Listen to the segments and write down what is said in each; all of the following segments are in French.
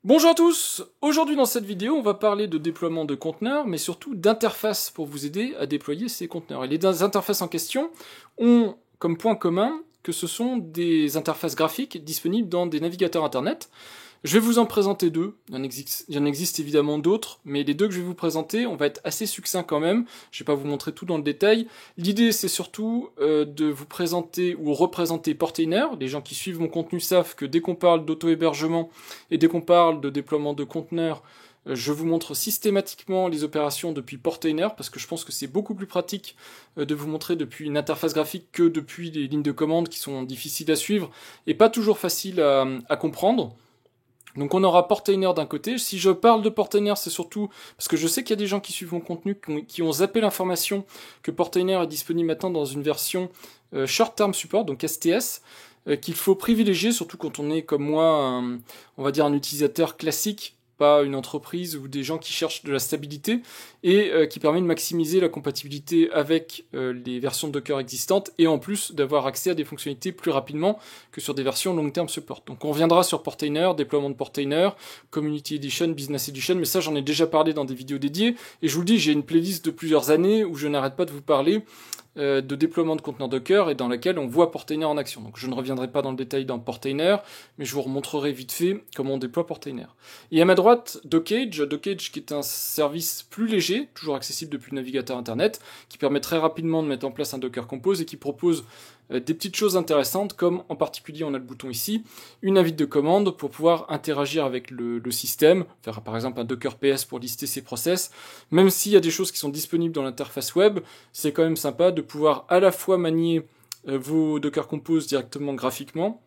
Bonjour à tous. Aujourd'hui dans cette vidéo, on va parler de déploiement de conteneurs, mais surtout d'interfaces pour vous aider à déployer ces conteneurs. Et les interfaces en question ont comme point commun que ce sont des interfaces graphiques disponibles dans des navigateurs internet. Je vais vous en présenter deux, il y en existe évidemment d'autres, mais les deux que je vais vous présenter, on va être assez succinct quand même, je vais pas vous montrer tout dans le détail. L'idée c'est surtout de vous présenter ou représenter Portainer. Les gens qui suivent mon contenu savent que dès qu'on parle d'auto-hébergement et dès qu'on parle de déploiement de conteneurs, je vous montre systématiquement les opérations depuis Portainer, parce que je pense que c'est beaucoup plus pratique de vous montrer depuis une interface graphique que depuis des lignes de commande qui sont difficiles à suivre et pas toujours faciles à comprendre. Donc on aura Portainer d'un côté. Si je parle de Portainer, c'est surtout parce que je sais qu'il y a des gens qui suivent mon contenu qui ont zappé l'information que Portainer est disponible maintenant dans une version Short Term Support, donc STS, qu'il faut privilégier, surtout quand on est comme moi, on va dire un utilisateur classique, pas une entreprise ou des gens qui cherchent de la stabilité, et qui permet de maximiser la compatibilité avec les versions de Docker existantes, et en plus d'avoir accès à des fonctionnalités plus rapidement que sur des versions long term support. Donc on reviendra sur Portainer, déploiement de Portainer, Community Edition, Business Edition, mais ça j'en ai déjà parlé dans des vidéos dédiées, et je vous le dis, j'ai une playlist de plusieurs années où je n'arrête pas de vous parler de déploiement de conteneurs Docker et dans laquelle on voit Portainer en action. Donc je ne reviendrai pas dans le détail dans Portainer, mais je vous remontrerai vite fait comment on déploie Portainer. Et à ma droite, Dockage qui est un service plus léger, toujours accessible depuis le navigateur internet, qui permet très rapidement de mettre en place un Docker Compose et qui propose des petites choses intéressantes, comme en particulier, on a le bouton ici, une invite de commande pour pouvoir interagir avec le système, faire par exemple un Docker PS pour lister ses process. Même s'il y a des choses qui sont disponibles dans l'interface web, c'est quand même sympa de pouvoir à la fois manier vos Docker Compose directement graphiquement,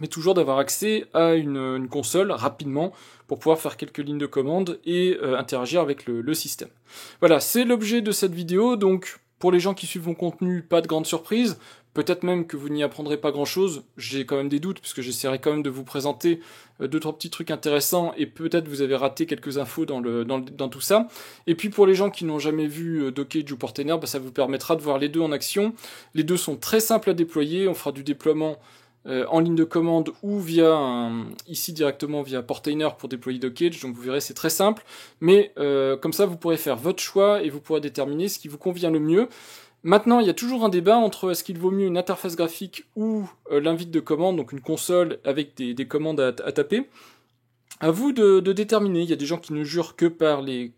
mais toujours d'avoir accès à une console rapidement pour pouvoir faire quelques lignes de commande et interagir avec le système. Voilà, c'est l'objet de cette vidéo, donc pour les gens qui suivent mon contenu, pas de grande surprise. Peut-être même que vous n'y apprendrez pas grand-chose, j'ai quand même des doutes, puisque j'essaierai quand même de vous présenter deux, trois petits trucs intéressants, et peut-être vous avez raté quelques infos dans tout ça. Et puis pour les gens qui n'ont jamais vu Dockage ou Portainer, ça vous permettra de voir les deux en action. Les deux sont très simples à déployer, on fera du déploiement en ligne de commande ou ici directement via Portainer pour déployer Dockage, donc vous verrez c'est très simple, mais comme ça vous pourrez faire votre choix et vous pourrez déterminer ce qui vous convient le mieux. Maintenant, il y a toujours un débat entre est-ce qu'il vaut mieux une interface graphique ou l'invite de commande, donc une console avec des commandes à taper. À vous de déterminer. Il y a des gens qui ne jurent que par les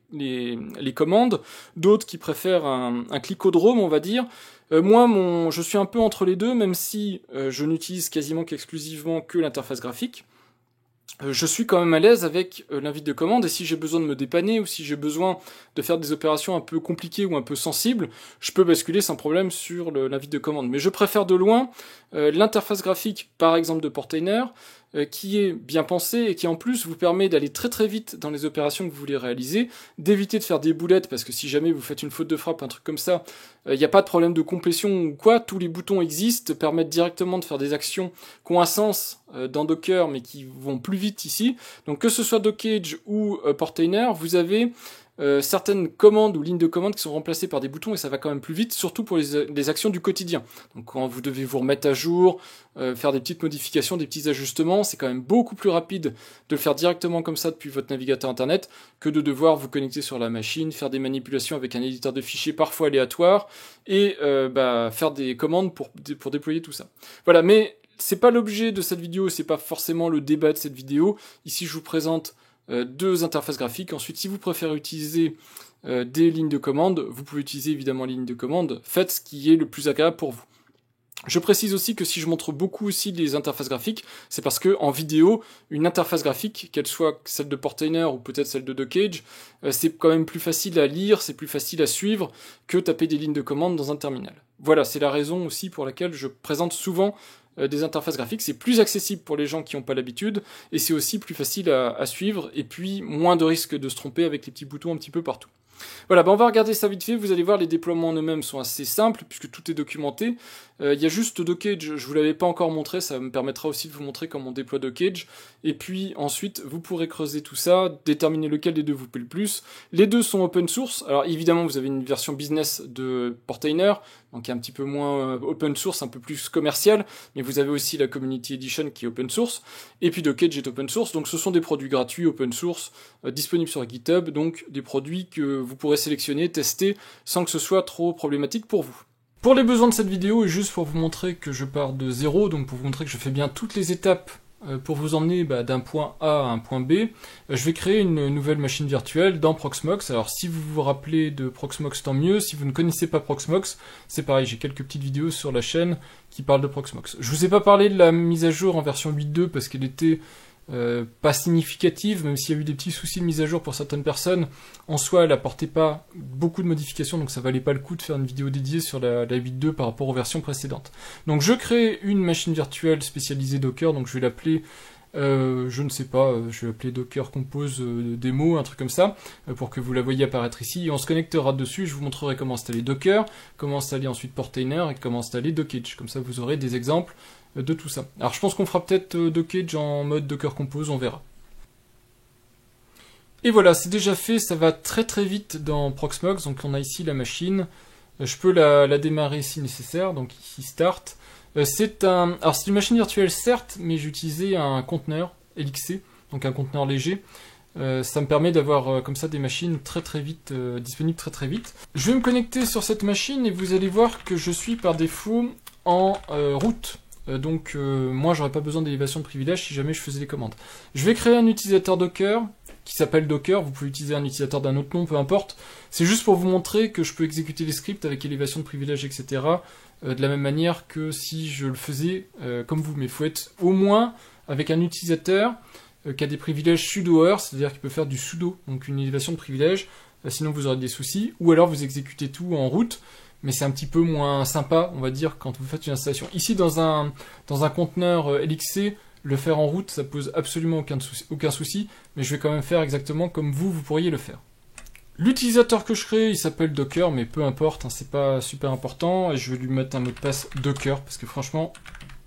commandes, d'autres qui préfèrent un clicodrome, on va dire. Moi, je suis un peu entre les deux, même si je n'utilise quasiment qu'exclusivement que l'interface graphique. Je suis quand même à l'aise avec l'invite de commande, et si j'ai besoin de me dépanner ou si j'ai besoin de faire des opérations un peu compliquées ou un peu sensibles, je peux basculer sans problème sur l'invite de commande. Mais je préfère de loin l'interface graphique, par exemple de Portainer, qui est bien pensée et qui en plus vous permet d'aller très très vite dans les opérations que vous voulez réaliser, d'éviter de faire des boulettes, parce que si jamais vous faites une faute de frappe, un truc comme ça, il n'y a pas de problème de complétion ou quoi, tous les boutons existent, permettent directement de faire des actions qui ont un sens dans Docker, mais qui vont plus vite ici. Donc que ce soit Dockage ou Portainer, vous avez certaines commandes ou lignes de commande qui sont remplacées par des boutons, et ça va quand même plus vite, surtout pour les actions du quotidien. Donc quand vous devez vous remettre à jour, faire des petites modifications, des petits ajustements, c'est quand même beaucoup plus rapide de le faire directement comme ça depuis votre navigateur internet que de devoir vous connecter sur la machine, faire des manipulations avec un éditeur de fichiers parfois aléatoire et faire des commandes pour déployer tout ça. Voilà, mais c'est pas l'objet de cette vidéo, c'est pas forcément le débat de cette vidéo. Ici je vous présente deux interfaces graphiques. Ensuite, si vous préférez utiliser des lignes de commande, vous pouvez utiliser évidemment les lignes de commande. Faites ce qui est le plus agréable pour vous. Je précise aussi que si je montre beaucoup aussi les interfaces graphiques, c'est parce que en vidéo, une interface graphique, qu'elle soit celle de Portainer ou peut-être celle de Dockage, c'est quand même plus facile à lire, c'est plus facile à suivre que taper des lignes de commande dans un terminal. Voilà, c'est la raison aussi pour laquelle je présente souvent des interfaces graphiques. C'est plus accessible pour les gens qui n'ont pas l'habitude, et c'est aussi plus facile à suivre, et puis moins de risque de se tromper avec les petits boutons un petit peu partout. Voilà, on va regarder ça vite fait, vous allez voir les déploiements en eux-mêmes sont assez simples puisque tout est documenté. Il y a juste Dockage, je vous l'avais pas encore montré, ça me permettra aussi de vous montrer comment on déploie Dockage. Et puis ensuite, vous pourrez creuser tout ça, déterminer lequel des deux vous plaît le plus. Les deux sont open source, alors évidemment vous avez une version business de Portainer, donc qui est un petit peu moins open source, un peu plus commercial, mais vous avez aussi la Community Edition qui est open source, et puis Dockage est open source, donc ce sont des produits gratuits open source, disponibles sur GitHub, donc des produits que vous pourrez sélectionner, tester, sans que ce soit trop problématique pour vous. Pour les besoins de cette vidéo, et juste pour vous montrer que je pars de zéro, donc pour vous montrer que je fais bien toutes les étapes pour vous emmener d'un point A à un point B, je vais créer une nouvelle machine virtuelle dans Proxmox. Alors si vous vous rappelez de Proxmox, tant mieux. Si vous ne connaissez pas Proxmox, c'est pareil, j'ai quelques petites vidéos sur la chaîne qui parlent de Proxmox. Je vous ai pas parlé de la mise à jour en version 8.2 parce qu'elle était pas significative, même s'il y a eu des petits soucis de mise à jour pour certaines personnes. En soi, elle apportait pas beaucoup de modifications, donc ça valait pas le coup de faire une vidéo dédiée sur la 8.2 par rapport aux versions précédentes. Donc je crée une machine virtuelle spécialisée Docker, donc je vais l'appeler, je ne sais pas, je vais l'appeler Docker Compose Demo, un truc comme ça, pour que vous la voyez apparaître ici, et on se connectera dessus, je vous montrerai comment installer Docker, comment installer ensuite Portainer, et comment installer Dockage, comme ça vous aurez des exemples de tout ça. Alors je pense qu'on fera peut-être Dockage en mode Docker Compose, on verra. Et voilà, c'est déjà fait, ça va très très vite dans Proxmox, donc on a ici la machine, je peux la démarrer si nécessaire, donc ici Start. Alors c'est une machine virtuelle certes, mais j'ai utilisé un conteneur LXC, donc un conteneur léger. Ça me permet d'avoir comme ça des machines très très vite, disponibles très très vite. Je vais me connecter sur cette machine et vous allez voir que je suis par défaut en route. Donc moi j'aurais pas besoin d'élévation de privilège si jamais je faisais les commandes. Je vais créer un utilisateur Docker qui s'appelle Docker, vous pouvez utiliser un utilisateur d'un autre nom, peu importe. C'est juste pour vous montrer que je peux exécuter les scripts avec élévation de privilèges, etc. De la même manière que si je le faisais comme vous. Mais il faut être au moins avec un utilisateur qui a des privilèges sudo-hour, c'est-à-dire qu'il peut faire du sudo, donc une élévation de privilèges, sinon vous aurez des soucis, ou alors vous exécutez tout en route. Mais c'est un petit peu moins sympa, on va dire, quand vous faites une installation. Ici, dans un conteneur LXC, le faire en route, ça pose absolument aucun souci, mais je vais quand même faire exactement comme vous pourriez le faire. L'utilisateur que je crée, il s'appelle Docker, mais peu importe, hein, c'est pas super important, et je vais lui mettre un mot de passe Docker, parce que franchement,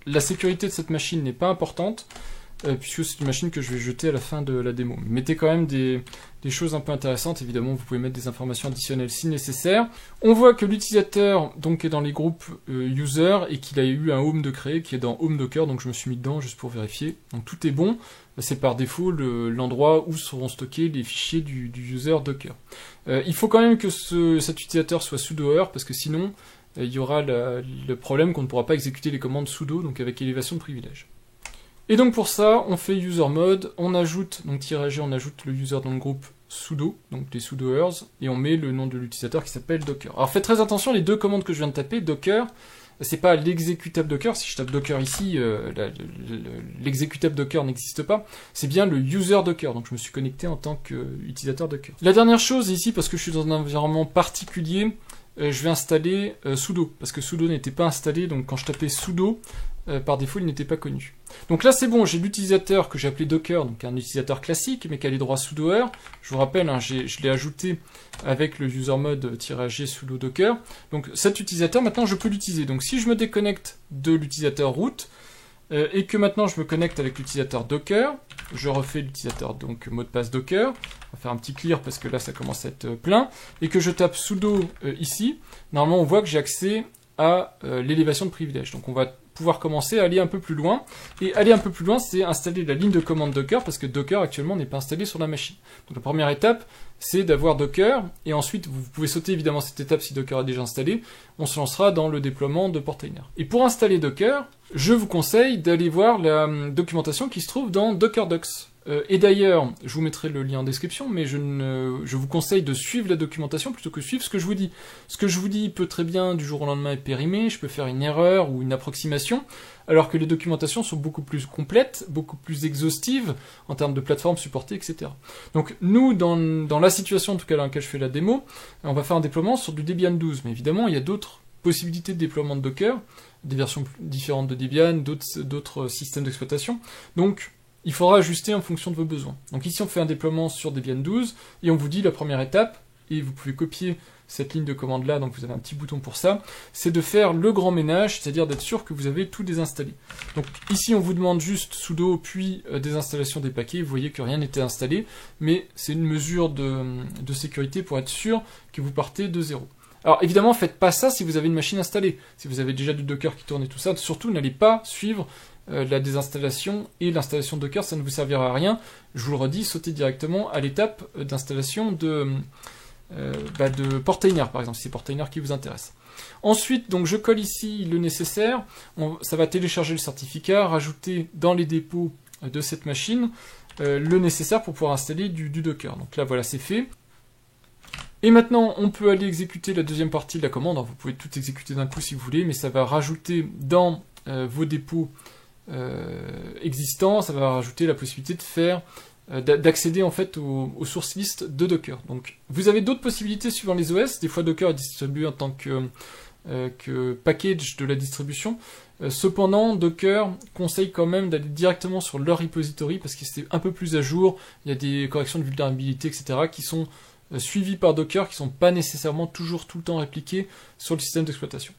la sécurité de cette machine n'est pas importante, puisque c'est une machine que je vais jeter à la fin de la démo. Mettez quand même des choses un peu intéressantes, évidemment vous pouvez mettre des informations additionnelles si nécessaire. On voit que l'utilisateur donc est dans les groupes user et qu'il a eu un home de créer qui est dans home docker, donc je me suis mis dedans juste pour vérifier. Donc tout est bon, c'est par défaut l'endroit où seront stockés les fichiers du user docker. Il faut quand même que cet utilisateur soit sudo-hour parce que sinon il y aura le problème qu'on ne pourra pas exécuter les commandes sudo, donc avec élévation de privilèges. Et donc pour ça, on fait user mode, on ajoute, donc -g, on ajoute le user dans le groupe sudo, donc les sudo-hours, et on met le nom de l'utilisateur qui s'appelle docker. Alors faites très attention, les deux commandes que je viens de taper, docker, c'est pas l'exécutable docker, si je tape docker ici, l'exécutable docker n'existe pas, c'est bien le user docker, donc je me suis connecté en tant qu'utilisateur docker. La dernière chose ici, parce que je suis dans un environnement particulier, je vais installer sudo, parce que sudo n'était pas installé, donc quand je tapais sudo, par défaut il n'était pas connu. Donc là c'est bon, j'ai l'utilisateur que j'ai appelé Docker, donc un utilisateur classique, mais qui a les droits sudo-hour. Je vous rappelle, hein, je l'ai ajouté avec le user mode -g sudo docker. Donc cet utilisateur, maintenant je peux l'utiliser. Donc si je me déconnecte de l'utilisateur root, et que maintenant je me connecte avec l'utilisateur Docker, je refais l'utilisateur donc mot de passe Docker, on va faire un petit clear parce que là ça commence à être plein, et que je tape sudo ici, normalement on voit que j'ai accès à l'élévation de privilèges. Donc on va pouvoir commencer à aller un peu plus loin. Et aller un peu plus loin, c'est installer la ligne de commande Docker, parce que Docker actuellement n'est pas installé sur la machine. Donc la première étape, c'est d'avoir Docker, et ensuite vous pouvez sauter évidemment cette étape si Docker est déjà installé. On se lancera dans le déploiement de Portainer. Et pour installer Docker, je vous conseille d'aller voir la documentation qui se trouve dans Docker Docs. Et d'ailleurs, je vous mettrai le lien en description, mais je vous conseille de suivre la documentation plutôt que de suivre ce que je vous dis. Ce que je vous dis peut très bien du jour au lendemain être périmé, je peux faire une erreur ou une approximation, alors que les documentations sont beaucoup plus complètes, beaucoup plus exhaustives en termes de plateforme supportée, etc. Donc nous, dans la situation en tout cas dans laquelle je fais la démo, on va faire un déploiement sur du Debian 12, mais évidemment il y a d'autres possibilités de déploiement de Docker, des versions différentes de Debian, d'autres systèmes d'exploitation, donc il faudra ajuster en fonction de vos besoins. Donc ici on fait un déploiement sur Debian 12, et on vous dit la première étape, et vous pouvez copier cette ligne de commande là, donc vous avez un petit bouton pour ça, c'est de faire le grand ménage, c'est-à-dire d'être sûr que vous avez tout désinstallé. Donc ici on vous demande juste sudo puis désinstallation des paquets, vous voyez que rien n'était installé, mais c'est une mesure de sécurité pour être sûr que vous partez de zéro. Alors évidemment faites pas ça si vous avez une machine installée, si vous avez déjà du Docker qui tourne et tout ça, surtout n'allez pas suivre la désinstallation et l'installation de Docker, ça ne vous servira à rien, je vous le redis, sautez directement à l'étape d'installation de Portainer par exemple, si c'est Portainer qui vous intéresse. Ensuite, donc je colle ici le nécessaire, ça va télécharger le certificat, rajouter dans les dépôts de cette machine le nécessaire pour pouvoir installer du Docker. Donc là voilà, c'est fait. Et maintenant, on peut aller exécuter la deuxième partie de la commande. Alors, vous pouvez tout exécuter d'un coup si vous voulez, mais ça va rajouter dans vos dépôts existants, ça va rajouter la possibilité de faire d'accéder en fait aux sources listes de Docker. Donc vous avez d'autres possibilités suivant les OS, des fois Docker est distribué en tant que package de la distribution. Cependant, Docker conseille quand même d'aller directement sur leur repository parce que c'est un peu plus à jour, il y a des corrections de vulnérabilité, etc. qui sont suivies par Docker, qui ne sont pas nécessairement toujours tout le temps répliquées sur le système d'exploitation.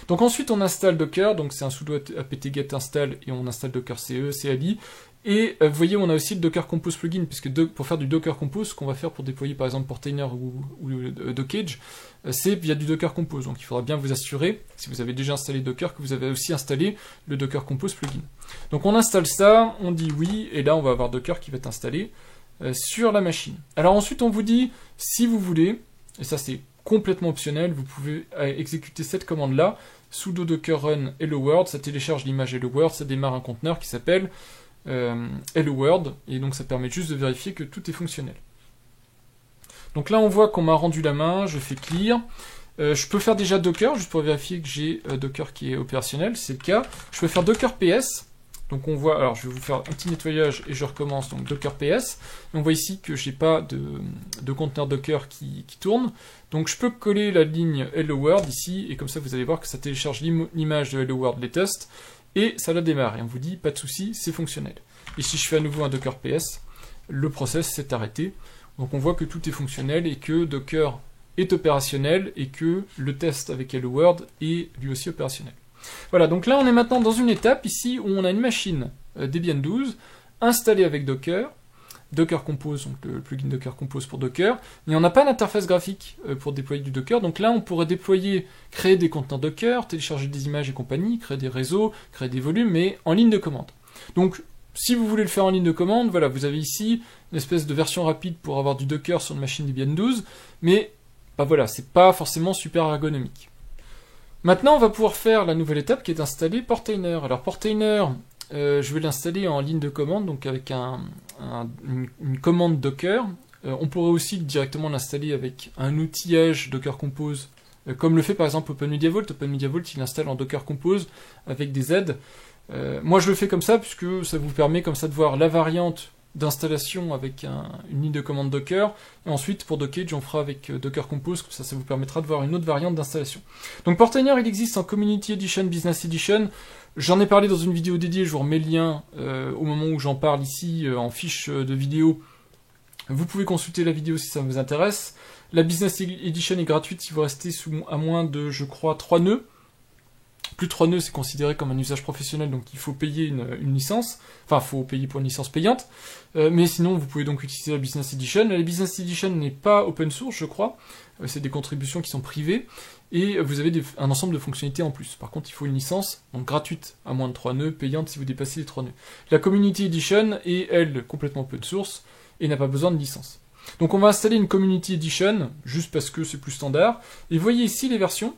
Donc ensuite on installe Docker, donc c'est un sudo apt-get install et on installe Docker CE, CLI. Et vous voyez, on a aussi le Docker Compose plugin, puisque pour faire du Docker Compose, ce qu'on va faire pour déployer par exemple Portainer ou Dockage, c'est via du Docker Compose. Donc il faudra bien vous assurer, si vous avez déjà installé Docker, que vous avez aussi installé le Docker Compose plugin. Donc on installe ça, on dit oui, et là on va avoir Docker qui va être installé sur la machine. Alors ensuite on vous dit, si vous voulez, et ça c'est complètement optionnel, vous pouvez exécuter cette commande-là, sudo docker run hello world, ça télécharge l'image hello world, ça démarre un conteneur qui s'appelle hello world, et donc ça permet juste de vérifier que tout est fonctionnel. Donc là on voit qu'on m'a rendu la main, je fais clear, je peux faire déjà Docker, juste pour vérifier que j'ai Docker qui est opérationnel, c'est le cas. Je peux faire Docker PS, donc on voit, alors je vais vous faire un petit nettoyage et je recommence, donc Docker PS, et on voit ici que j'ai pas de conteneur Docker qui tourne, donc je peux coller la ligne hello world ici, et comme ça vous allez voir que ça télécharge l'image de hello world latest, et ça la démarre, et on vous dit, pas de souci, c'est fonctionnel. Et si je fais à nouveau un Docker PS, le process s'est arrêté. Donc on voit que tout est fonctionnel, et que Docker est opérationnel, et que le test avec Hello World est lui aussi opérationnel. Voilà, donc là on est maintenant dans une étape ici où on a une machine Debian 12, installée avec Docker, Docker Compose, donc le plugin Docker Compose pour Docker, et on n'a pas d'interface graphique pour déployer du Docker, donc là on pourrait déployer, créer des conteneurs Docker, télécharger des images et compagnie, créer des réseaux, créer des volumes, mais en ligne de commande. Donc si vous voulez le faire en ligne de commande, voilà, vous avez ici une espèce de version rapide pour avoir du Docker sur une machine Debian 12, mais bah voilà, c'est pas forcément super ergonomique. Maintenant on va pouvoir faire la nouvelle étape qui est d'installer Portainer. Alors Portainer, je vais l'installer en ligne de commande, donc avec une commande Docker. On pourrait aussi directement l'installer avec un outillage Docker Compose, comme le fait par exemple OpenMediaVault. OpenMediaVault il installe en Docker Compose avec des aides. Moi je le fais comme ça puisque ça vous permet comme ça de voir la variante d'installation avec une ligne de commande Docker, et ensuite pour Dockage on fera avec Docker Compose, comme ça vous permettra de voir une autre variante d'installation. Donc Portainer il existe en Community Edition, Business Edition, j'en ai parlé dans une vidéo dédiée, je vous remets le lien au moment où j'en parle ici en fiche de vidéo, vous pouvez consulter la vidéo si ça vous intéresse. La Business Edition est gratuite si vous restez à moins de, je crois, 3 nœuds. Plus de 3 nœuds, c'est considéré comme un usage professionnel, donc il faut payer une licence. Enfin, il faut payer pour une licence payante. Mais sinon, vous pouvez donc utiliser la Business Edition. La Business Edition n'est pas open source, je crois. C'est des contributions qui sont privées. Et vous avez un ensemble de fonctionnalités en plus. Par contre, il faut une licence, donc gratuite à moins de 3 nœuds, payante si vous dépassez les 3 nœuds. La Community Edition est, elle, complètement open source et n'a pas besoin de licence. Donc on va installer une Community Edition, juste parce que c'est plus standard. Et vous voyez ici les versions.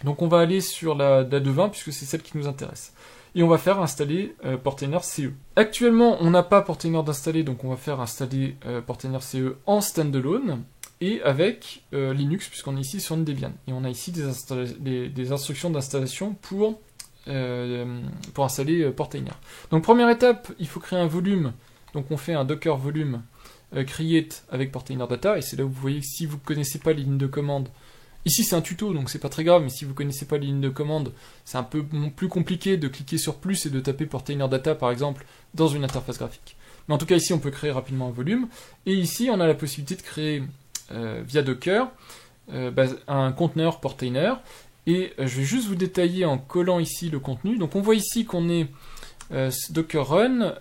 Donc on va aller sur la de 20 puisque c'est celle qui nous intéresse. Et on va faire installer Portainer CE. Actuellement on n'a pas Portainer d'installer, donc on va faire installer Portainer CE en standalone et avec Linux puisqu'on est ici sur une Debian. Et on a ici des instructions d'installation pour installer Portainer. Donc première étape, il faut créer un volume. Donc on fait un docker volume create avec Portainer data, et c'est là où vous voyez que si vous ne connaissez pas les lignes de commande. Ici c'est un tuto donc c'est pas très grave, mais si vous connaissez pas les lignes de commande, c'est un peu plus compliqué de cliquer sur plus et de taper Portainer Data par exemple dans une interface graphique. Mais en tout cas ici on peut créer rapidement un volume, et ici on a la possibilité de créer via Docker un conteneur portainer. Et je vais juste vous détailler en collant ici le contenu. Donc on voit ici qu'on est Docker Run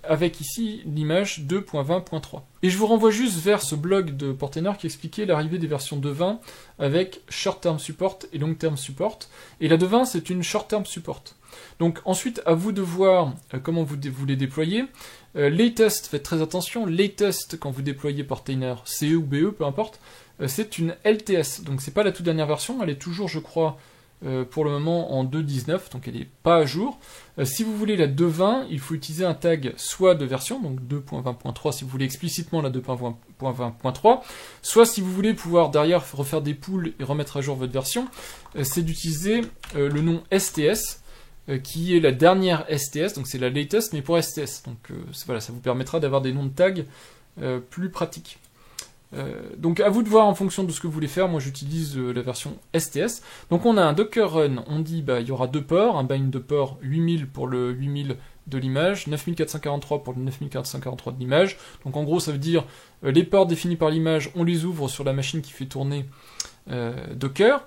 avec ici l'image 2.20.3. Et je vous renvoie juste vers ce blog de Portainer qui expliquait l'arrivée des versions 2.20 avec Short Term Support et Long Term Support. Et la 2.20 c'est une Short Term Support. Donc ensuite à vous de voir comment vous les déployez. Latest, faites très attention, latest quand vous déployez Portainer CE ou BE, peu importe, c'est une LTS. Donc c'est pas la toute dernière version, elle est toujours je crois pour le moment en 2.19, donc elle n'est pas à jour. Si vous voulez la 2.20, il faut utiliser un tag soit de version, donc 2.20.3 si vous voulez explicitement la 2.20.3, soit si vous voulez pouvoir derrière refaire des pools et remettre à jour votre version, c'est d'utiliser le nom STS, qui est la dernière STS, donc c'est la latest mais pour STS. Donc voilà, ça vous permettra d'avoir des noms de tags plus pratiques. Donc à vous de voir en fonction de ce que vous voulez faire. Moi j'utilise la version STS. Donc on a un Docker Run, on dit il y aura deux ports, un bind de port 8000 pour le 8000 de l'image, 9443 pour le 9443 de l'image. Donc en gros ça veut dire les ports définis par l'image, on les ouvre sur la machine qui fait tourner Docker.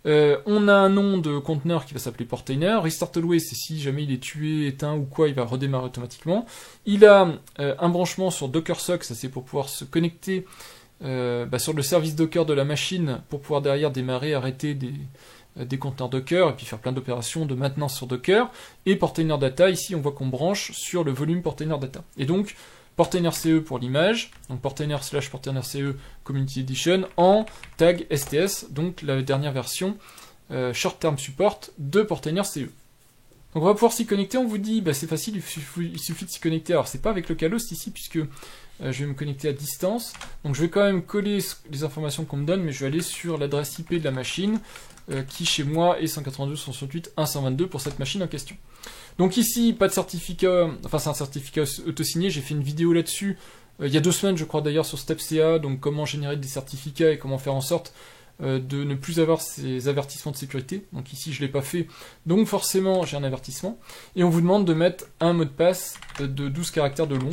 On a un nom de conteneur qui va s'appeler Portainer. Restart Always, c'est si jamais il est tué, éteint ou quoi, il va redémarrer automatiquement. Il a un branchement sur Docker Sock, ça c'est pour pouvoir se connecter sur le service Docker de la machine pour pouvoir derrière démarrer, arrêter des conteneurs Docker et puis faire plein d'opérations de maintenance sur Docker. Et Portainer Data, ici on voit qu'on branche sur le volume Portainer Data. Et donc Portainer CE pour l'image, donc Portainer/Portainer CE Community Edition en tag STS, donc la dernière version Short Term Support de Portainer CE. Donc on va pouvoir s'y connecter, on vous dit c'est facile, il suffit de s'y connecter. Alors c'est pas avec le Localhost ici puisque je vais me connecter à distance, donc je vais quand même coller les informations qu'on me donne, mais je vais aller sur l'adresse IP de la machine qui chez moi est 192.168.1.122 pour cette machine en question. Donc ici, pas de certificat, enfin c'est un certificat auto-signé, j'ai fait une vidéo là-dessus, il y a 2 semaines je crois d'ailleurs sur StepCA, donc comment générer des certificats et comment faire en sorte de ne plus avoir ces avertissements de sécurité. Donc ici je ne l'ai pas fait, donc forcément j'ai un avertissement. Et on vous demande de mettre un mot de passe de 12 caractères de long.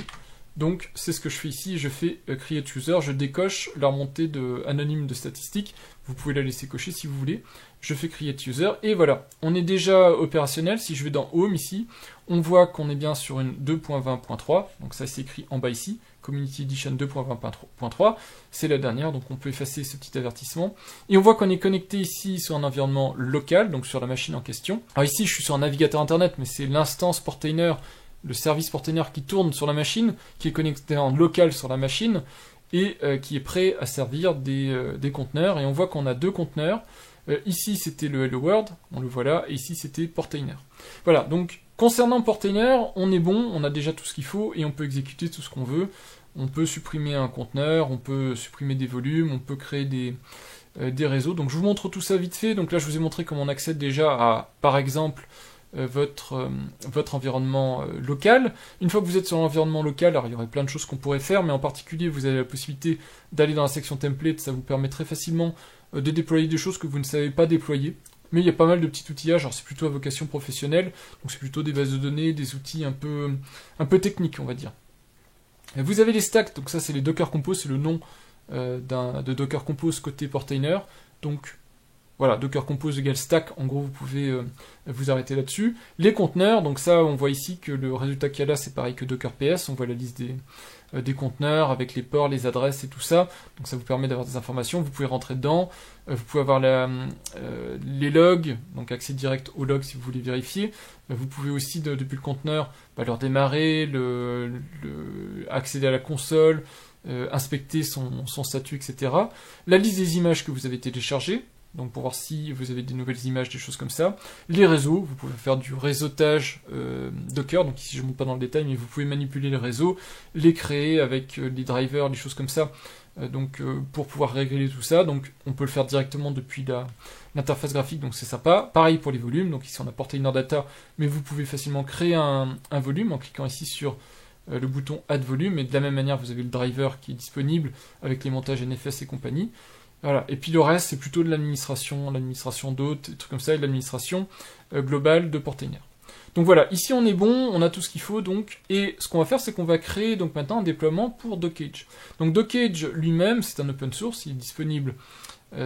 Donc c'est ce que je fais ici, je fais create user, je décoche la remontée anonyme de statistiques, vous pouvez la laisser cocher si vous voulez, je fais create user, et voilà, on est déjà opérationnel. Si je vais dans home ici, on voit qu'on est bien sur une 2.20.3, donc ça c'est écrit en bas ici, Community Edition 2.20.3, c'est la dernière, donc on peut effacer ce petit avertissement, et on voit qu'on est connecté ici sur un environnement local, donc sur la machine en question. Alors ici je suis sur un navigateur internet, mais c'est l'instance Portainer, le service Portainer qui tourne sur la machine, qui est connecté en local sur la machine, et qui est prêt à servir des conteneurs, et on voit qu'on a 2 conteneurs. Ici c'était le Hello World, on le voit là, et ici c'était Portainer. Voilà, donc concernant Portainer, on est bon, on a déjà tout ce qu'il faut, et on peut exécuter tout ce qu'on veut. On peut supprimer un conteneur, on peut supprimer des volumes, on peut créer des réseaux. Donc je vous montre tout ça vite fait. Donc là je vous ai montré comment on accède déjà à, par exemple, votre environnement local. Une fois que vous êtes sur l'environnement local, alors il y aurait plein de choses qu'on pourrait faire, mais en particulier vous avez la possibilité d'aller dans la section template, ça vous permet très facilement de déployer des choses que vous ne savez pas déployer. Mais il y a pas mal de petits outillages, alors c'est plutôt à vocation professionnelle, donc c'est plutôt des bases de données, des outils un peu techniques on va dire. Vous avez les stacks, donc ça c'est les Docker Compose, c'est le nom de Docker Compose côté Portainer, donc voilà, Docker Compose égale stack, en gros vous pouvez vous arrêter là-dessus. Les conteneurs, donc ça on voit ici que le résultat qu'il y a là c'est pareil que Docker PS, on voit la liste des conteneurs avec les ports, les adresses et tout ça, donc ça vous permet d'avoir des informations, vous pouvez rentrer dedans, vous pouvez avoir les logs, donc accès direct aux logs si vous voulez vérifier, vous pouvez aussi depuis le conteneur leur démarrer, accéder à la console, inspecter son statut, etc. La liste des images que vous avez téléchargées, donc pour voir si vous avez des nouvelles images, des choses comme ça. Les réseaux, vous pouvez faire du réseautage Docker, donc ici je ne monte pas dans le détail, mais vous pouvez manipuler les réseaux, les créer avec les drivers, des choses comme ça, pour pouvoir régler tout ça. Donc on peut le faire directement depuis l'interface graphique, donc c'est sympa. Pareil pour les volumes, donc ici on a Portainer Data, mais vous pouvez facilement créer un volume en cliquant ici sur le bouton Add Volume, et de la même manière vous avez le driver qui est disponible avec les montages NFS et compagnie. Voilà. Et puis le reste, c'est plutôt de l'administration d'hôtes, des trucs comme ça, et de l'administration globale de Portainer. Donc voilà, ici on est bon, on a tout ce qu'il faut donc, et ce qu'on va faire c'est qu'on va créer donc maintenant un déploiement pour Dockage. Donc Dockage lui-même c'est un open source, il est disponible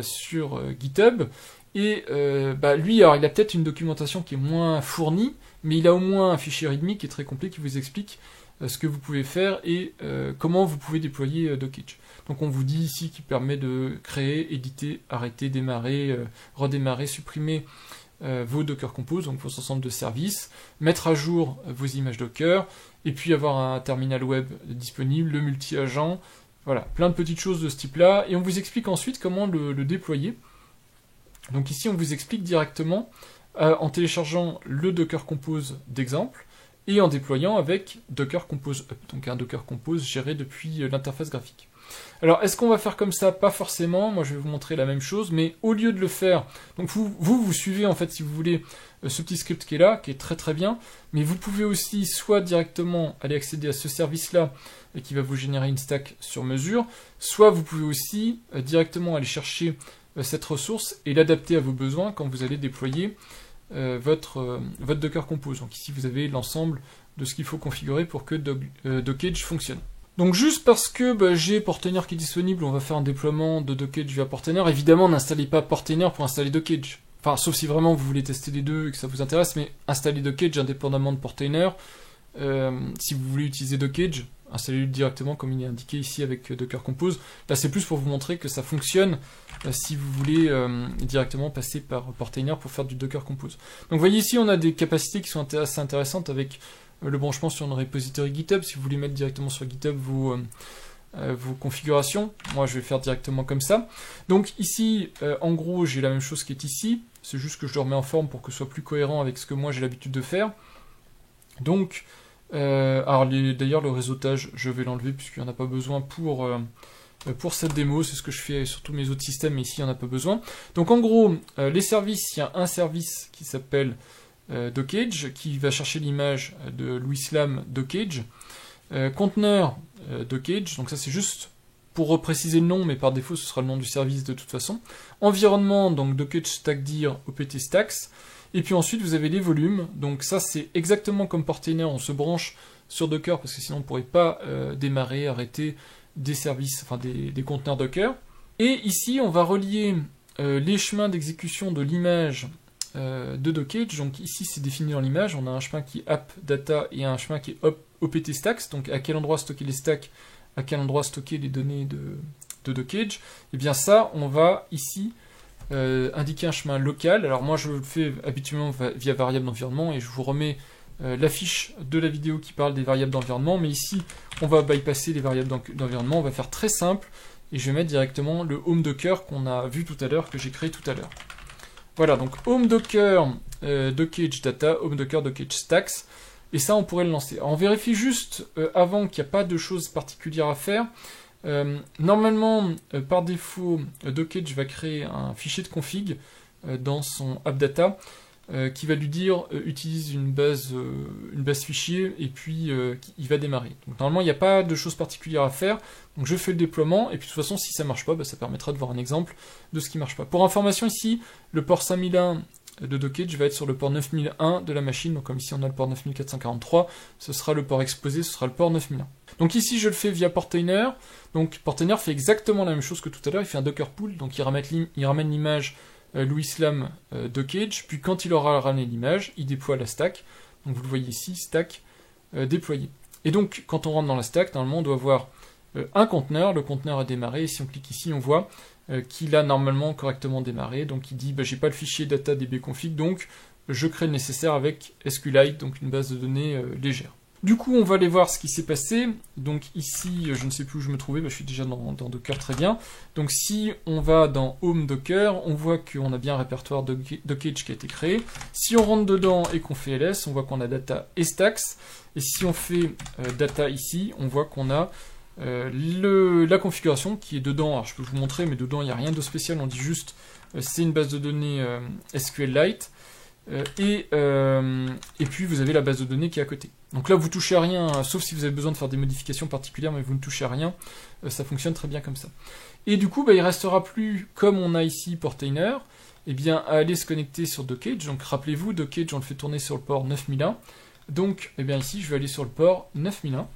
sur GitHub, et lui alors il a peut-être une documentation qui est moins fournie, mais il a au moins un fichier README qui est très complet qui vous explique ce que vous pouvez faire et comment vous pouvez déployer Dockage. Donc on vous dit ici qu'il permet de créer, éditer, arrêter, démarrer, redémarrer, supprimer vos Docker Compose, donc vos ensembles de services, mettre à jour vos images Docker, et puis avoir un terminal web disponible, le multi-agent, voilà, plein de petites choses de ce type-là, et on vous explique ensuite comment le déployer. Donc ici on vous explique directement en téléchargeant le Docker Compose d'exemple, et en déployant avec Docker Compose Up, donc un Docker Compose géré depuis l'interface graphique. Alors, est-ce qu'on va faire comme ça? Pas forcément, moi je vais vous montrer la même chose, mais au lieu de le faire, donc vous suivez en fait si vous voulez ce petit script qui est là, qui est très très bien, mais vous pouvez aussi soit directement aller accéder à ce service-là, et qui va vous générer une stack sur mesure, soit vous pouvez aussi directement aller chercher cette ressource et l'adapter à vos besoins quand vous allez déployer votre Docker Compose. Donc ici vous avez l'ensemble de ce qu'il faut configurer pour que Dockage fonctionne. Donc juste parce que j'ai Portainer qui est disponible, on va faire un déploiement de Dockage via Portainer. Évidemment, n'installez pas Portainer pour installer Dockage. Enfin, sauf si vraiment vous voulez tester les deux et que ça vous intéresse, mais installez Dockage indépendamment de Portainer. Si vous voulez utiliser Dockage, installez-le directement comme il est indiqué ici avec Docker Compose. Là, c'est plus pour vous montrer que ça fonctionne si vous voulez directement passer par Portainer pour faire du Docker Compose. Donc vous voyez ici, on a des capacités qui sont assez intéressantes avec le branchement sur une repository GitHub, si vous voulez mettre directement sur GitHub vos configurations. Moi, je vais faire directement comme ça. Donc ici, en gros, j'ai la même chose qui est ici. C'est juste que je le remets en forme pour que ce soit plus cohérent avec ce que moi j'ai l'habitude de faire. Donc, d'ailleurs, le réseautage, je vais l'enlever puisqu'il n'y en a pas besoin pour cette démo. C'est ce que je fais sur tous mes autres systèmes, mais ici, il n'y en a pas besoin. Donc en gros, les services, il y a un service qui s'appelle Dockage, qui va chercher l'image de Louislam Dockage. Conteneur Dockage, donc ça c'est juste pour repréciser le nom, mais par défaut ce sera le nom du service de toute façon. Environnement, donc Dockage stackdir opt stacks. Et puis ensuite vous avez les volumes, donc ça c'est exactement comme Portainer, on se branche sur Docker parce que sinon on ne pourrait pas démarrer, arrêter des services, enfin des conteneurs Docker. Et ici on va relier les chemins d'exécution de l'image de Dockage. Donc ici c'est défini dans l'image, on a un chemin qui est app data et un chemin qui est opt stacks, donc à quel endroit stocker les stacks, à quel endroit stocker les données de Dockage. Et bien ça on va ici indiquer un chemin local. Alors moi je le fais habituellement via variable d'environnement et je vous remets la fiche de la vidéo qui parle des variables d'environnement, mais ici on va bypasser les variables d'environnement, on va faire très simple et je vais mettre directement le home docker qu'on a vu tout à l'heure, que j'ai créé tout à l'heure. Voilà, donc home docker Dockage data, home docker Dockage stacks, et ça on pourrait le lancer. Alors, on vérifie juste avant qu'il n'y a pas de choses particulières à faire. Normalement, par défaut, Dockage va créer un fichier de config dans son appdata qui va lui dire utilise une base fichier et puis il va démarrer. Donc normalement il n'y a pas de choses particulières à faire, donc je fais le déploiement et puis de toute façon si ça marche pas, ça permettra de voir un exemple de ce qui marche pas. Pour information ici, le port 5001 de Dockage va être sur le port 9001 de la machine, donc comme ici on a le port 9443, ce sera le port exposé, ce sera le port 9001. Donc ici je le fais via Portainer, donc Portainer fait exactement la même chose que tout à l'heure, il fait un Docker pull, donc il ramène l'image Louislam Dockage, puis quand il aura ramené l'image, il déploie la stack, donc vous le voyez ici, stack déployé. Et donc quand on rentre dans la stack, normalement on doit voir un conteneur, le conteneur a démarré, et si on clique ici on voit qu'il a normalement correctement démarré, donc il dit j'ai pas le fichier data dbconfig, donc je crée le nécessaire avec SQLite, donc une base de données légère. Du coup, on va aller voir ce qui s'est passé. Donc ici, je ne sais plus où je me trouvais, je suis déjà dans Docker, très bien. Donc si on va dans Home Docker, on voit qu'on a bien un répertoire Dockage qui a été créé. Si on rentre dedans et qu'on fait ls, on voit qu'on a data et stacks. Et si on fait data ici, on voit qu'on a la configuration qui est dedans. Alors je peux vous montrer, mais dedans il n'y a rien de spécial, on dit juste c'est une base de données SQLite. Et puis vous avez la base de données qui est à côté. Donc là vous touchez à rien, sauf si vous avez besoin de faire des modifications particulières, mais vous ne touchez à rien, ça fonctionne très bien comme ça. Et du coup il restera plus, comme on a ici Portainer, eh bien, à aller se connecter sur Dockage. Donc rappelez-vous, Dockage, on le fait tourner sur le port 9001. Donc, eh bien ici, je vais aller sur le port 9001.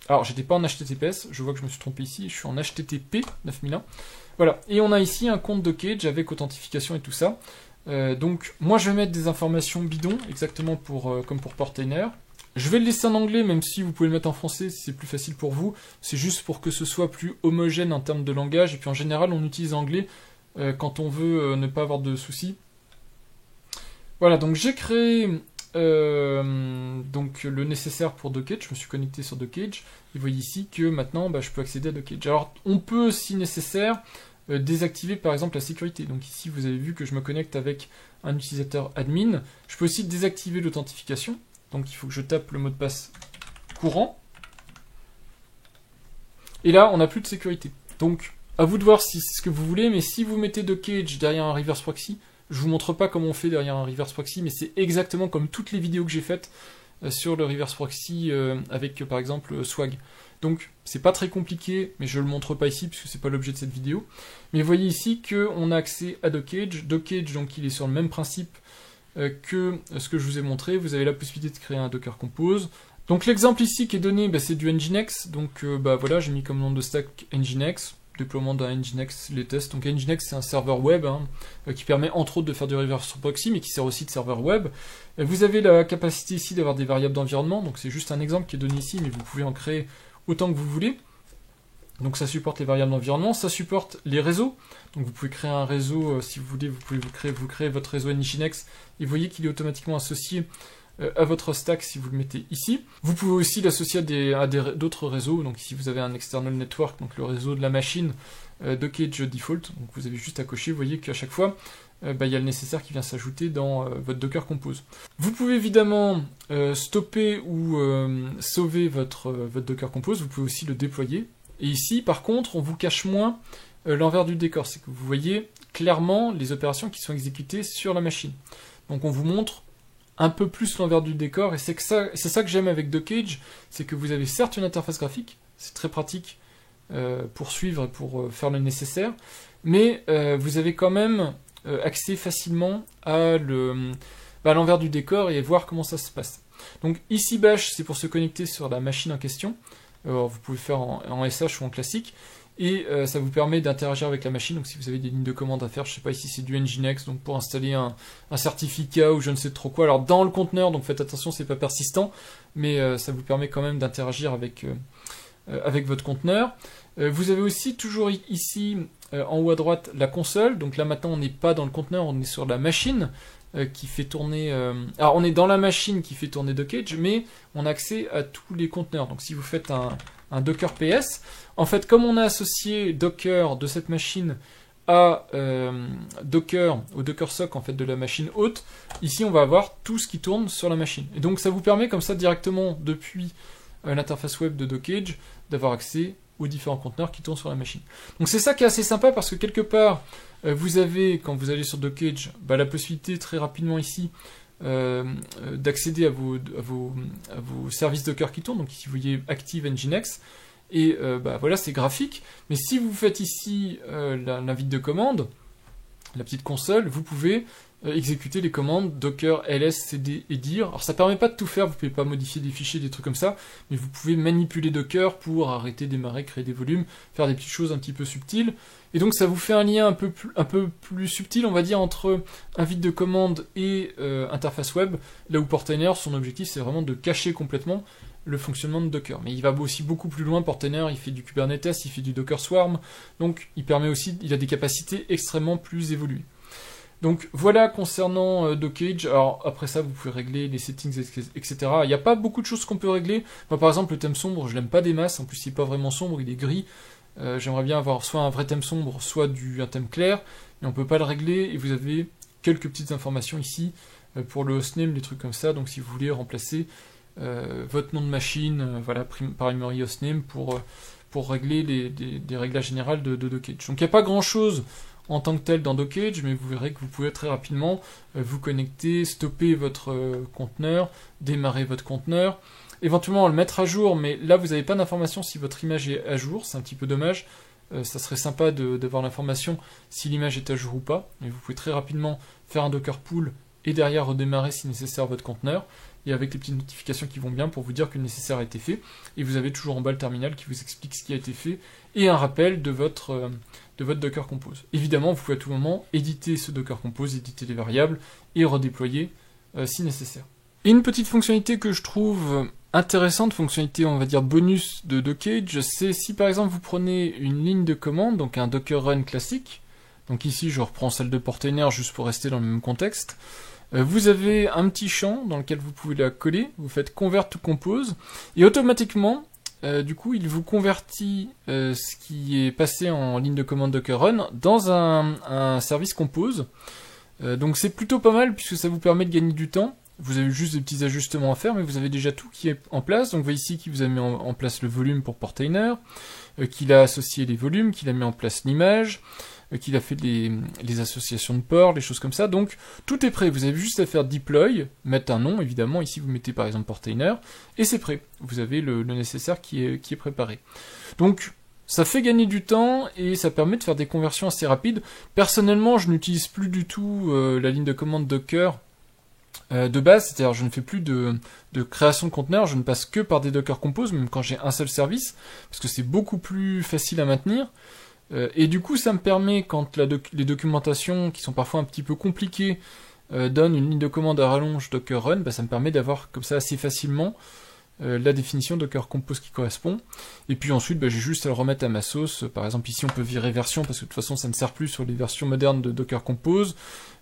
Alors, j'étais pas en HTTPS, je vois que je me suis trompé ici, je suis en HTTP 9001. Voilà, et on a ici un compte Dockage avec authentification et tout ça. Donc, moi, je vais mettre des informations bidons, exactement comme pour Portainer. Je vais le laisser en anglais, même si vous pouvez le mettre en français si c'est plus facile pour vous. C'est juste pour que ce soit plus homogène en termes de langage. Et puis, en général, on utilise anglais quand on veut ne pas avoir de soucis. Voilà, donc j'ai créé donc le nécessaire pour Dockage, je me suis connecté sur Dockage, et vous voyez ici que maintenant je peux accéder à Dockage. Alors on peut, si nécessaire, désactiver par exemple la sécurité. Donc ici vous avez vu que je me connecte avec un utilisateur admin. Je peux aussi désactiver l'authentification, donc il faut que je tape le mot de passe courant. Et là on n'a plus de sécurité. Donc à vous de voir si c'est ce que vous voulez, mais si vous mettez Dockage derrière un reverse proxy, je vous montre pas comment on fait derrière un reverse proxy, mais c'est exactement comme toutes les vidéos que j'ai faites sur le reverse proxy avec par exemple Swag. Donc c'est pas très compliqué, mais je le montre pas ici puisque c'est pas l'objet de cette vidéo. Mais vous voyez ici qu'on a accès à Dockage. Dockage, donc il est sur le même principe que ce que je vous ai montré. Vous avez la possibilité de créer un Docker Compose. Donc l'exemple ici qui est donné, c'est du Nginx. Donc voilà, j'ai mis comme nom de stack Nginx. Déploiement d'un Nginx, les tests. Donc Nginx, c'est un serveur web qui permet entre autres de faire du reverse proxy, mais qui sert aussi de serveur web. Vous avez la capacité ici d'avoir des variables d'environnement, donc c'est juste un exemple qui est donné ici, mais vous pouvez en créer autant que vous voulez. Donc ça supporte les variables d'environnement, ça supporte les réseaux. Donc vous pouvez créer un réseau, si vous voulez, vous pouvez vous créer votre réseau Nginx, et vous voyez qu'il est automatiquement associé à votre stack si vous le mettez ici. Vous pouvez aussi l'associer à d'autres réseaux, donc ici vous avez un external network, donc le réseau de la machine, Dockage default, donc vous avez juste à cocher, vous voyez qu'à chaque fois, il y a le nécessaire qui vient s'ajouter dans votre Docker Compose. Vous pouvez évidemment stopper ou sauver votre Docker Compose, vous pouvez aussi le déployer, et ici par contre on vous cache moins l'envers du décor, c'est que vous voyez clairement les opérations qui sont exécutées sur la machine. Donc on vous montre un peu plus l'envers du décor, et c'est ça que j'aime avec Dockage, c'est que vous avez certes une interface graphique, c'est très pratique pour suivre et pour faire le nécessaire, mais vous avez quand même accès facilement à l'envers du décor et voir comment ça se passe. Donc ici bash, c'est pour se connecter sur la machine en question. Alors, vous pouvez faire en SH ou en classique, et ça vous permet d'interagir avec la machine. Donc si vous avez des lignes de commande à faire, je sais pas, ici c'est du Nginx, donc pour installer un certificat ou je ne sais trop quoi, alors dans le conteneur, donc faites attention, c'est pas persistant, mais ça vous permet quand même d'interagir avec votre conteneur. Vous avez aussi toujours ici en haut à droite la console, donc là maintenant on n'est pas dans le conteneur, on est sur la machine qui fait tourner... alors on est dans la machine qui fait tourner Dockage, mais on a accès à tous les conteneurs. Donc si vous faites un Docker PS, en fait comme on a associé Docker de cette machine à Docker, au Docker sock en fait de la machine hôte, ici on va avoir tout ce qui tourne sur la machine. Et donc ça vous permet comme ça directement depuis l'interface web de Dockage d'avoir accès aux différents conteneurs qui tournent sur la machine. Donc c'est ça qui est assez sympa parce que quelque part vous avez, quand vous allez sur Dockage, la possibilité très rapidement ici d'accéder à vos services Docker qui tournent. Donc ici vous voyez Active Nginx, et voilà, c'est graphique, mais si vous faites ici l'invite de commande, la petite console, vous pouvez exécuter les commandes docker ls cd et dir. Alors ça permet pas de tout faire, vous pouvez pas modifier des fichiers, des trucs comme ça, mais vous pouvez manipuler Docker pour arrêter, démarrer, créer des volumes, faire des petites choses un petit peu subtiles. Et donc ça vous fait un lien un peu plus subtil, on va dire, entre invite de commande et interface web, là où Portainer, son objectif c'est vraiment de cacher complètement le fonctionnement de Docker. Mais il va aussi beaucoup plus loin, Portainer, il fait du Kubernetes, il fait du Docker Swarm, donc il a des capacités extrêmement plus évoluées. Donc voilà concernant Dockage. Alors après ça vous pouvez régler les settings, etc. Il n'y a pas beaucoup de choses qu'on peut régler. Moi, par exemple le thème sombre je l'aime pas des masses, en plus il n'est pas vraiment sombre, il est gris. J'aimerais bien avoir soit un vrai thème sombre, soit un thème clair, mais on peut pas le régler, et vous avez quelques petites informations ici pour le hostname, des trucs comme ça. Donc si vous voulez remplacer votre nom de machine voilà, par memory hostname pour régler des réglages générales de Dockage. Donc il n'y a pas grand chose en tant que tel dans Dockage, mais vous verrez que vous pouvez très rapidement vous connecter, stopper votre conteneur, démarrer votre conteneur, éventuellement le mettre à jour, mais là vous n'avez pas d'information si votre image est à jour, c'est un petit peu dommage. ça serait sympa d'avoir l'information si l'image est à jour ou pas. Et vous pouvez très rapidement faire un Docker pull et derrière redémarrer si nécessaire votre conteneur, et avec les petites notifications qui vont bien pour vous dire que le nécessaire a été fait, et vous avez toujours en bas le terminal qui vous explique ce qui a été fait, et un rappel de votre Docker Compose. Évidemment, vous pouvez à tout moment éditer ce Docker Compose, éditer les variables, et redéployer si nécessaire. Et une petite fonctionnalité que je trouve intéressante, fonctionnalité on va dire bonus de Dockage, c'est si par exemple vous prenez une ligne de commande, donc un Docker Run classique, donc ici je reprends celle de Portainer juste pour rester dans le même contexte, vous avez un petit champ dans lequel vous pouvez la coller, vous faites Convert to Compose, et automatiquement, du coup, il vous convertit ce qui est passé en ligne de commande Docker Run dans un service Compose. Donc c'est plutôt pas mal puisque ça vous permet de gagner du temps. Vous avez juste des petits ajustements à faire, mais vous avez déjà tout qui est en place. Donc vous voyez ici qu'il vous a mis en place le volume pour Portainer, qu'il a associé les volumes, qu'il a mis en place l'image, qu'il a fait les associations de ports, les choses comme ça. Donc tout est prêt, vous avez juste à faire deploy, mettre un nom évidemment, ici vous mettez par exemple Portainer, et c'est prêt. Vous avez le nécessaire qui est préparé. Donc ça fait gagner du temps et ça permet de faire des conversions assez rapides. Personnellement, je n'utilise plus du tout la ligne de commande Docker de base, c'est-à-dire je ne fais plus de création de conteneurs, je ne passe que par des Docker Compose, même quand j'ai un seul service, parce que c'est beaucoup plus facile à maintenir. Et du coup, ça me permet, quand les documentations, qui sont parfois un petit peu compliquées, donnent une ligne de commande à rallonge Docker Run, ça me permet d'avoir comme ça assez facilement la définition Docker Compose qui correspond. Et puis ensuite, j'ai juste à le remettre à ma sauce. Par exemple, ici, on peut virer version, parce que de toute façon, ça ne sert plus sur les versions modernes de Docker Compose.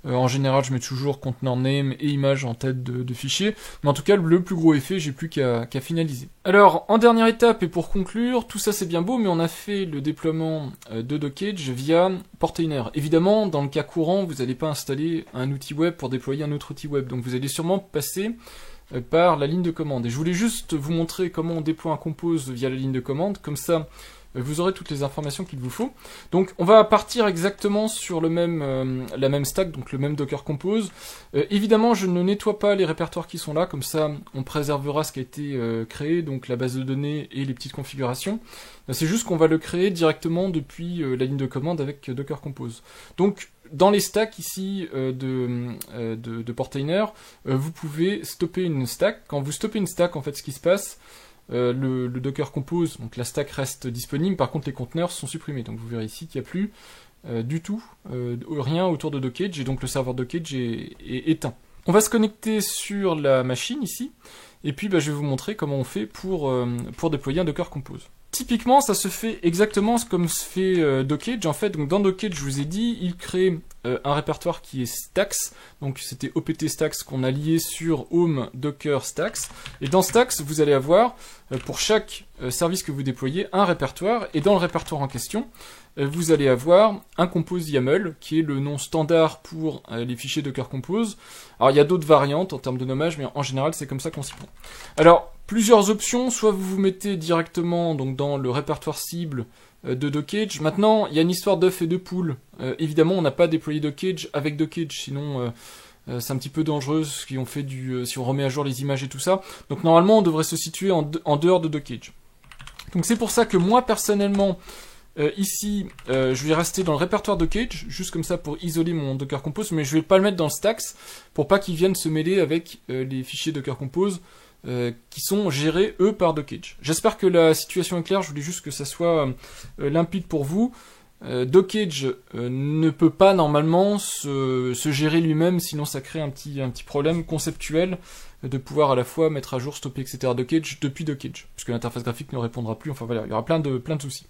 En général, je mets toujours conteneur name et image en tête de fichier. Mais en tout cas, le plus gros effet, j'ai plus qu'à finaliser. Alors, en dernière étape, et pour conclure, tout ça c'est bien beau, mais on a fait le déploiement de Dockage via Portainer. Évidemment, dans le cas courant, vous n'allez pas installer un outil web pour déployer un autre outil web. Donc vous allez sûrement passer par la ligne de commande. Et je voulais juste vous montrer comment on déploie un compose via la ligne de commande, comme ça vous aurez toutes les informations qu'il vous faut. Donc on va partir exactement sur la même stack, donc le même Docker Compose. Évidemment, je ne nettoie pas les répertoires qui sont là, comme ça on préservera ce qui a été créé, donc la base de données et les petites configurations. C'est juste qu'on va le créer directement depuis la ligne de commande avec Docker Compose. Donc dans les stacks ici de Portainer, vous pouvez stopper une stack. Quand vous stoppez une stack, en fait, ce qui se passe, le Docker Compose, donc la stack reste disponible, par contre les conteneurs sont supprimés. Donc vous verrez ici qu'il n'y a plus du tout rien autour de Dockage, et donc le serveur Dockage est éteint. On va se connecter sur la machine ici, et puis je vais vous montrer comment on fait pour déployer un Docker Compose. Typiquement, ça se fait exactement comme se fait Dockage. En fait, donc dans Dockage, je vous ai dit, il crée un répertoire qui est Stacks. Donc c'était opt Stacks qu'on a lié sur Home Docker Stacks. Et dans Stacks, vous allez avoir pour chaque service que vous déployez un répertoire. Et dans le répertoire en question, vous allez avoir un compose YAML qui est le nom standard pour les fichiers Docker Compose. Alors il y a d'autres variantes en termes de nommage, mais en général c'est comme ça qu'on s'y prend. Alors plusieurs options, soit vous vous mettez directement donc dans le répertoire cible de Dockage. Maintenant il y a une histoire d'œuf et de poule. Évidemment on n'a pas déployé Dockage avec Dockage, sinon c'est un petit peu dangereux si on fait si on remet à jour les images et tout ça. Donc normalement on devrait se situer en dehors de Dockage. Donc c'est pour ça que moi personnellement ici, je vais rester dans le répertoire Dockage, juste comme ça pour isoler mon Docker Compose, mais je vais pas le mettre dans le Stacks pour pas qu'ils viennent se mêler avec les fichiers Docker Compose qui sont gérés, eux, par Dockage. J'espère que la situation est claire, je voulais juste que ça soit limpide pour vous. Dockage ne peut pas normalement se gérer lui-même, sinon ça crée un petit problème conceptuel de pouvoir à la fois mettre à jour, stopper, etc. Dockage depuis Dockage, puisque l'interface graphique ne répondra plus, enfin voilà, il y aura plein de soucis.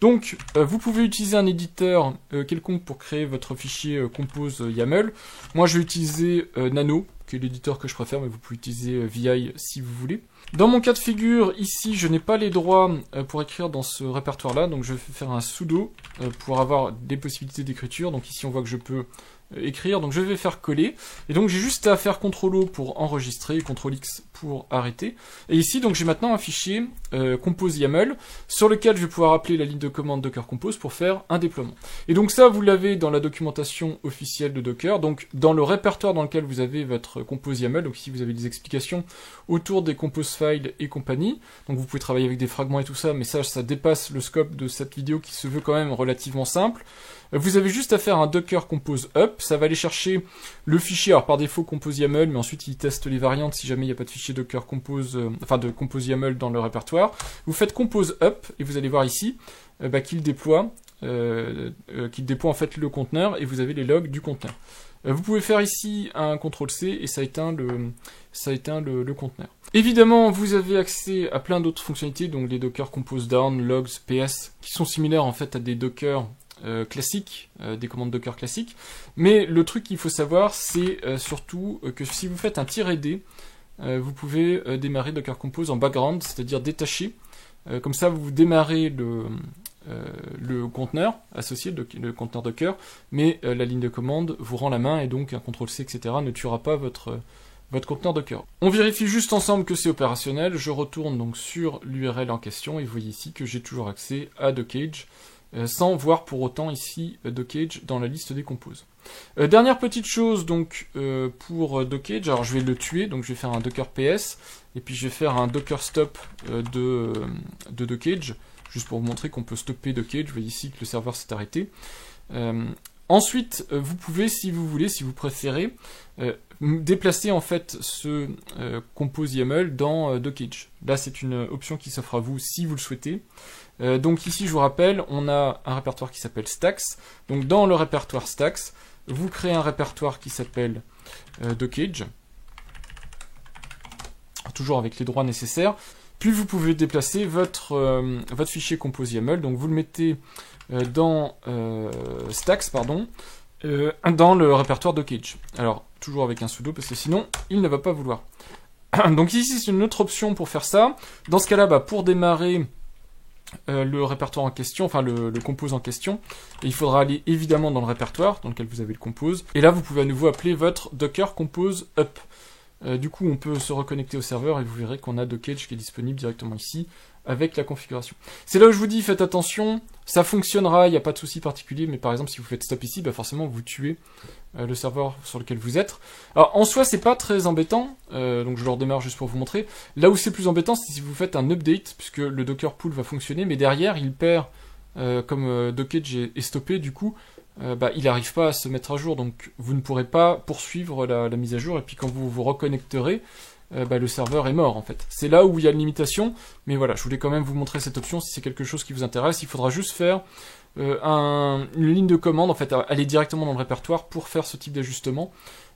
Donc, vous pouvez utiliser un éditeur quelconque pour créer votre fichier compose YAML. Moi, je vais utiliser Nano, qui est l'éditeur que je préfère, mais vous pouvez utiliser VI si vous voulez. Dans mon cas de figure, ici, je n'ai pas les droits pour écrire dans ce répertoire-là, donc je vais faire un sudo pour avoir des possibilités d'écriture. Donc ici, on voit que je peux écrire, donc je vais faire coller, et donc j'ai juste à faire CTRL-O pour enregistrer, CTRL-X pour arrêter, et ici donc j'ai maintenant un fichier compose YAML, sur lequel je vais pouvoir appeler la ligne de commande Docker Compose pour faire un déploiement. Et donc ça vous l'avez dans la documentation officielle de Docker, donc dans le répertoire dans lequel vous avez votre compose YAML, donc ici vous avez des explications autour des compose files et compagnie, donc vous pouvez travailler avec des fragments et tout ça, mais ça dépasse le scope de cette vidéo qui se veut quand même relativement simple. Vous avez juste à faire un Docker Compose Up, ça va aller chercher le fichier, alors par défaut Compose YAML, mais ensuite il teste les variantes si jamais il n'y a pas de fichier Docker Compose, de Compose YAML dans le répertoire. Vous faites Compose Up, et vous allez voir ici qu'il déploie en fait le conteneur, et vous avez les logs du conteneur. Vous pouvez faire ici un CTRL-C, et ça éteint le conteneur. Évidemment, vous avez accès à plein d'autres fonctionnalités, donc les Docker Compose Down, Logs, PS, qui sont similaires en fait à des Docker classiques, des commandes Docker classiques, mais le truc qu'il faut savoir, c'est surtout que si vous faites un -D, vous pouvez démarrer Docker Compose en background, c'est-à-dire détaché, comme ça vous démarrez le conteneur associé, le conteneur Docker, mais la ligne de commande vous rend la main, et donc un CTRL-C, etc. ne tuera pas votre conteneur Docker. On vérifie juste ensemble que c'est opérationnel, je retourne donc sur l'URL en question, et vous voyez ici que j'ai toujours accès à Dockage, sans voir pour autant ici Dockage dans la liste des composes. Dernière petite chose donc pour Dockage, alors je vais le tuer, donc je vais faire un Docker PS, et puis je vais faire un Docker stop de Dockage, juste pour vous montrer qu'on peut stopper Dockage. Vous voyez ici que le serveur s'est arrêté. Ensuite, vous pouvez, si vous voulez, si vous préférez, déplacer en fait ce compose YAML dans Dockage. Là, c'est une option qui s'offre à vous si vous le souhaitez. Donc ici, je vous rappelle, on a un répertoire qui s'appelle Stacks. Donc dans le répertoire Stacks, vous créez un répertoire qui s'appelle Dockage, toujours avec les droits nécessaires. Puis vous pouvez déplacer votre fichier compose YAML, donc vous le mettez dans Stacks, dans le répertoire Dockage. Alors, toujours avec un sudo, parce que sinon, il ne va pas vouloir. Donc ici, c'est une autre option pour faire ça. Dans ce cas-là, pour démarrer le répertoire en question, enfin le compose en question, et il faudra aller évidemment dans le répertoire dans lequel vous avez le compose, et là vous pouvez à nouveau appeler votre Docker Compose Up. Du coup on peut se reconnecter au serveur, et vous verrez qu'on a Dockage qui est disponible directement ici avec la configuration. C'est là où je vous dis, faites attention, ça fonctionnera, il n'y a pas de souci particulier, mais par exemple si vous faites stop ici, forcément vous tuez le serveur sur lequel vous êtes. Alors en soi c'est pas très embêtant, donc je le redémarre juste pour vous montrer. Là où c'est plus embêtant, c'est si vous faites un update, puisque le Docker pool va fonctionner, mais derrière il perd, comme Dockage est stoppé, du coup il n'arrive pas à se mettre à jour, donc vous ne pourrez pas poursuivre la mise à jour, et puis quand vous vous reconnecterez, le serveur est mort en fait. C'est là où il y a une limitation, mais voilà, je voulais quand même vous montrer cette option si c'est quelque chose qui vous intéresse. Il faudra juste faire une ligne de commande, en fait, aller directement dans le répertoire pour faire ce type d'ajustement.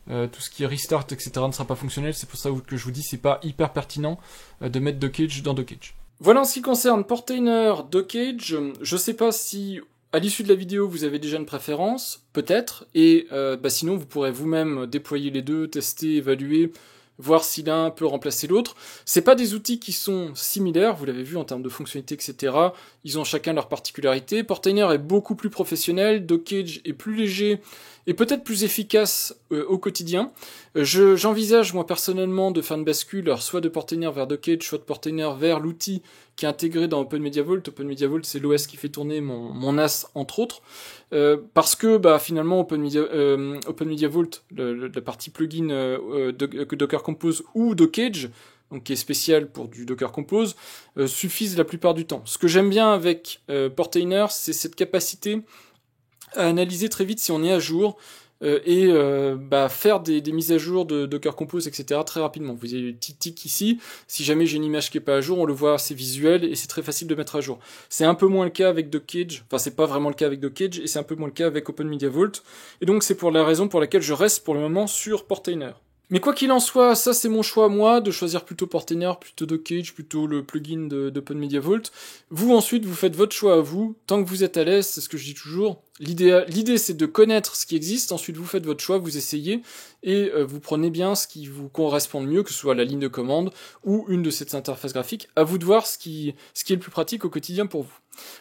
Tout ce qui est restart, etc. ne sera pas fonctionnel, c'est pour ça que je vous dis c'est pas hyper pertinent de mettre Dockage dans Dockage. Voilà en ce qui concerne Portainer, Dockage. Je sais pas si à l'issue de la vidéo vous avez déjà une préférence, peut-être, et sinon vous pourrez vous-même déployer les deux, tester, évaluer, voir si l'un peut remplacer l'autre. C'est pas des outils qui sont similaires, vous l'avez vu en termes de fonctionnalités, etc. Ils ont chacun leurs particularités. Portainer est beaucoup plus professionnel, Dockage est plus léger et peut-être plus efficace au quotidien. J'envisage moi personnellement de faire une bascule, alors soit de Portainer vers Dockage, soit de Portainer vers l'outil qui est intégré dans OpenMediaVault. OpenMediaVault, c'est l'OS qui fait tourner mon NAS entre autres, parce que finalement OpenMediaVault, la partie plugin Docker Compose ou Dockage, donc qui est spécial pour du Docker Compose, suffisent la plupart du temps. Ce que j'aime bien avec Portainer, c'est cette capacité à analyser très vite si on est à jour, et faire des mises à jour de Docker Compose, etc. très rapidement. Vous avez le petit tic ici, si jamais j'ai une image qui est pas à jour, on le voit, c'est visuel, et c'est très facile de mettre à jour. C'est un peu moins le cas avec Dockage, enfin c'est pas vraiment le cas avec Dockage, et c'est un peu moins le cas avec OpenMediaVault, et donc c'est pour la raison pour laquelle je reste pour le moment sur Portainer. Mais quoi qu'il en soit, ça c'est mon choix moi, de choisir plutôt Portainer, plutôt Dockage, plutôt le plugin d'OpenMediaVault. Vous ensuite, vous faites votre choix à vous, tant que vous êtes à l'aise, c'est ce que je dis toujours, L'idée c'est de connaître ce qui existe, ensuite vous faites votre choix, vous essayez, et vous prenez bien ce qui vous correspond le mieux, que ce soit la ligne de commande ou une de ces interfaces graphiques. À vous de voir ce qui est le plus pratique au quotidien pour vous.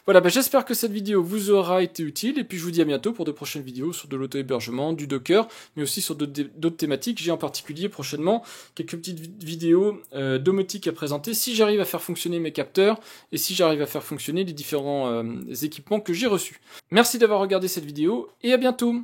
Voilà, j'espère que cette vidéo vous aura été utile, et puis je vous dis à bientôt pour de prochaines vidéos sur de l'auto-hébergement, du Docker, mais aussi sur d'autres thématiques. J'ai en particulier prochainement quelques petites vidéos domotiques à présenter, si j'arrive à faire fonctionner mes capteurs, et si j'arrive à faire fonctionner les différents équipements que j'ai reçus. Merci d'avoir regardé cette vidéo, et à bientôt!